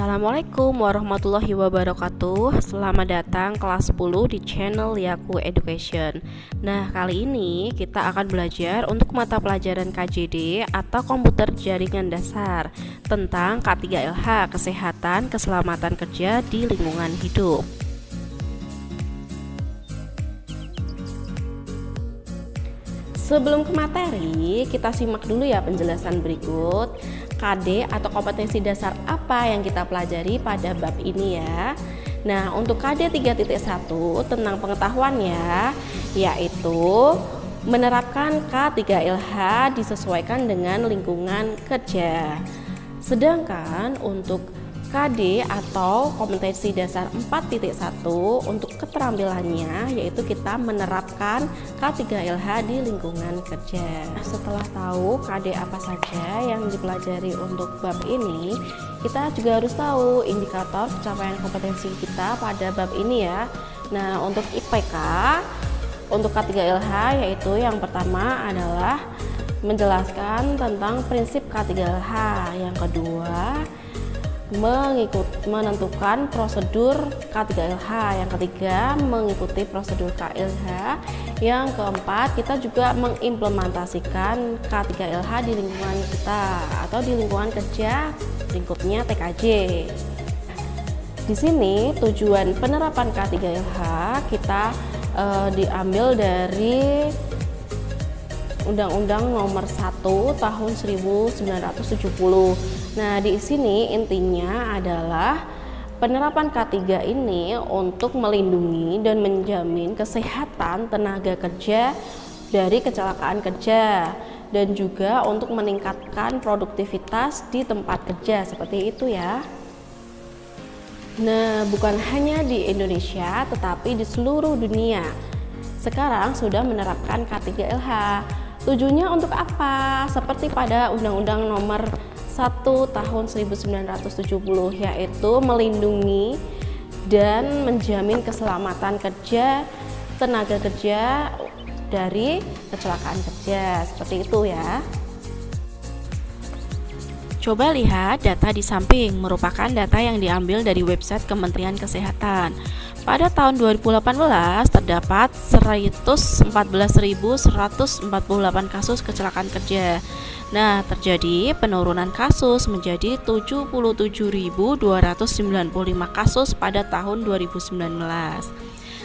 Assalamualaikum warahmatullahi wabarakatuh. Selamat datang kelas 10 di channel Yaku Education. Nah, kali ini kita akan belajar untuk mata pelajaran KJD atau Komputer Jaringan Dasar tentang K3LH, Kesehatan Keselamatan Kerja di Lingkungan Hidup. Sebelum ke materi, kita simak dulu ya penjelasan berikut. KD atau kompetensi dasar apa yang kita pelajari pada bab ini ya. Nah, untuk KD 3.1 tentang pengetahuannya, yaitu menerapkan K3LH disesuaikan dengan lingkungan kerja. Sedangkan untuk KD atau kompetensi dasar 4.1 untuk keterampilannya, yaitu kita menerapkan K3LH di lingkungan kerja. Setelah tahu KD apa saja yang dipelajari untuk bab ini, kita juga harus tahu indikator pencapaian kompetensi kita pada bab ini ya. Nah, untuk IPK untuk K3LH, yaitu yang pertama adalah menjelaskan tentang prinsip K3LH, yang kedua menentukan prosedur K3LH, yang ketiga mengikuti prosedur KLH, yang keempat kita juga mengimplementasikan K3LH di lingkungan kita atau di lingkungan kerja lingkupnya TKJ. Di sini tujuan penerapan K3LH kita diambil dari Undang-Undang Nomor 1 Tahun 1970. Nah, di sini intinya adalah penerapan K3 ini untuk melindungi dan menjamin kesehatan tenaga kerja dari kecelakaan kerja dan juga untuk meningkatkan produktivitas di tempat kerja, seperti itu ya. Nah, bukan hanya di Indonesia tetapi di seluruh dunia sekarang sudah menerapkan K3LH. Tujuannya untuk apa? Seperti pada Undang-Undang Nomor 1 Tahun 1970, yaitu melindungi dan menjamin keselamatan kerja tenaga kerja dari kecelakaan kerja, seperti itu ya. Coba lihat data di samping, merupakan data yang diambil dari website Kementerian Kesehatan. Pada tahun 2018 terdapat 114.148 kasus kecelakaan kerja. Nah, terjadi penurunan kasus menjadi 77.295 kasus pada tahun 2019.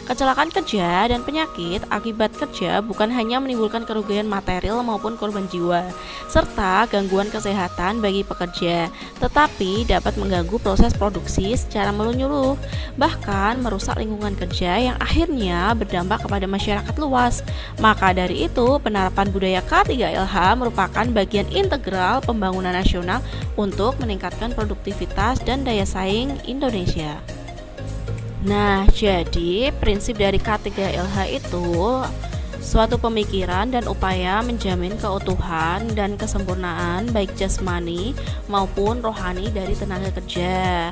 Kecelakaan kerja dan penyakit akibat kerja bukan hanya menimbulkan kerugian material maupun korban jiwa, serta gangguan kesehatan bagi pekerja, tetapi dapat mengganggu proses produksi secara menyeluruh, bahkan merusak lingkungan kerja yang akhirnya berdampak kepada masyarakat luas. Maka dari itu, penerapan budaya K3LH merupakan bagian integral pembangunan nasional untuk meningkatkan produktivitas dan daya saing Indonesia. Nah, jadi prinsip dari K3LH itu suatu pemikiran dan upaya menjamin keutuhan dan kesempurnaan baik jasmani maupun rohani dari tenaga kerja.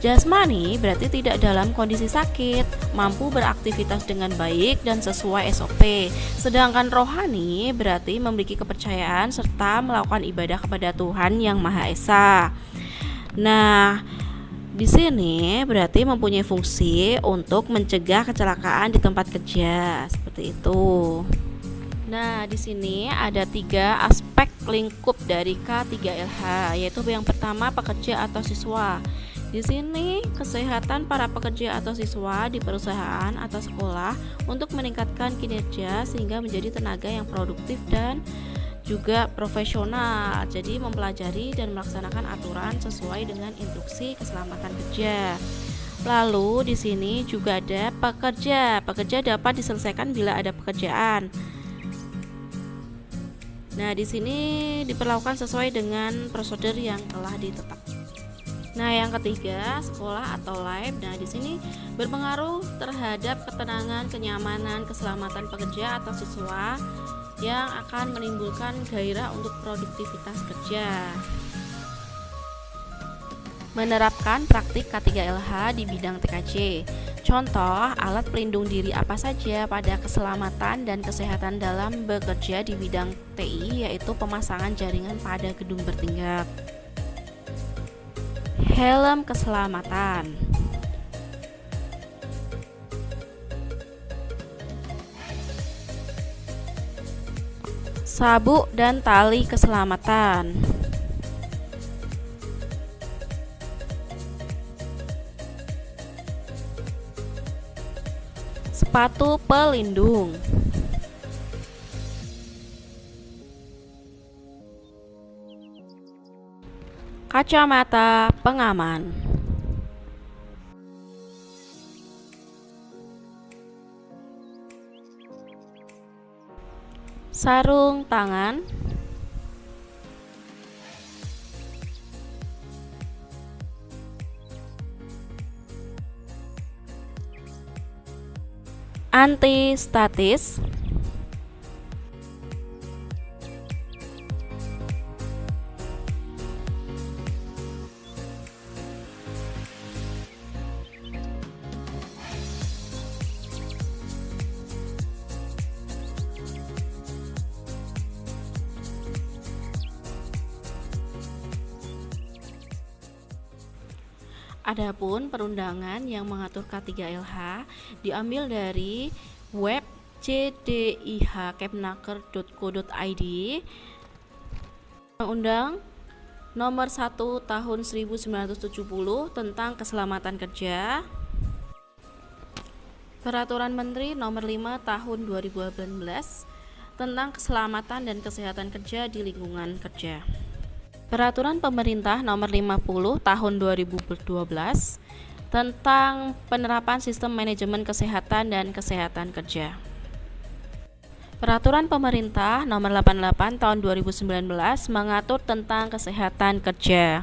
Jasmani berarti tidak dalam kondisi sakit, mampu beraktivitas dengan baik dan sesuai SOP. Sedangkan rohani berarti memiliki kepercayaan serta melakukan ibadah kepada Tuhan Yang Maha Esa. Nah, di sini berarti mempunyai fungsi untuk mencegah kecelakaan di tempat kerja, seperti itu. Nah, di sini ada 3 aspek lingkup dari K3LH, yaitu yang pertama pekerja atau siswa. Di sini kesehatan para pekerja atau siswa di perusahaan atau sekolah untuk meningkatkan kinerja sehingga menjadi tenaga yang produktif dan juga profesional. Jadi mempelajari dan melaksanakan aturan sesuai dengan instruksi keselamatan kerja. Lalu di sini juga ada pekerja. Pekerja dapat diselesaikan bila ada pekerjaan. Nah, di sini diperlakukan sesuai dengan prosedur yang telah ditetapkan. Nah, yang ketiga, sekolah atau lab. Nah, di sini berpengaruh terhadap ketenangan, kenyamanan, keselamatan pekerja atau siswa yang akan menimbulkan gairah untuk produktivitas kerja. Menerapkan praktik K3LH di bidang TKJ. Contoh, alat pelindung diri apa saja pada keselamatan dan kesehatan dalam bekerja di bidang TI, yaitu pemasangan jaringan pada gedung bertingkat. helm keselamatan, sabuk dan tali keselamatan, sepatu pelindung, kacamata pengaman, sarung tangan, anti statis, Adapun perundangan yang mengatur K3LH diambil dari web cdihkepnaker.co.id, Undang-Undang Nomor 1 Tahun 1970 tentang Keselamatan Kerja, Peraturan Menteri Nomor 5 Tahun 2018 tentang Keselamatan dan Kesehatan Kerja di Lingkungan Kerja, Peraturan Pemerintah Nomor 50 Tahun 2012 tentang penerapan sistem manajemen kesehatan dan kesehatan kerja, Peraturan Pemerintah Nomor 88 Tahun 2019 mengatur tentang kesehatan kerja.